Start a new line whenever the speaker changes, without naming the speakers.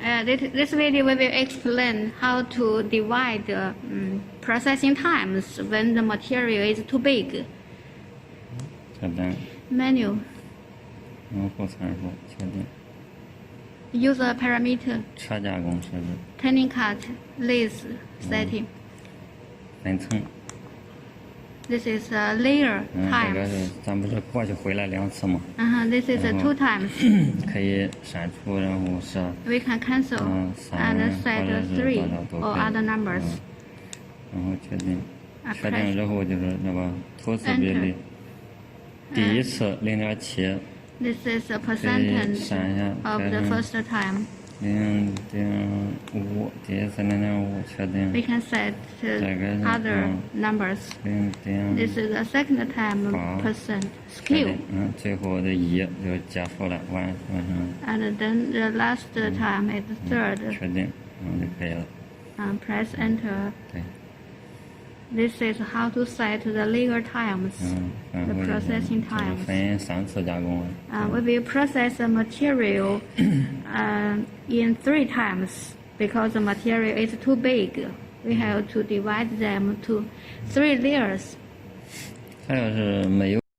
This video we will explain how to divide the processing times when the material is too big.
确定。
Menu.
用户参数确定。
User parameter.
车加工设置。
Turning cut. Lathe setting.
分层。
This is a layer
这个
times.
是咱不是过去回来2次吗？
This is a 2 times.
可以删除，然后设。
We can cancel and set 3 or other numbers.
然后确定，确定之后就是那个图示比例，第一次0.7。
This is a percentage of the first time.
0.5，第一次0.5确定。
We can set other numbers.
0.8。
This is the second time percent skew.
最后的1就结束了，完成。
And then the last time is third.
确定，就可以了。
Press enter.
对。
This is how to set the layer times, the processing times.
分3次加工。
We will process the material in 3 times because the material is too big. We have to divide them to 3 layers.
还有是没有。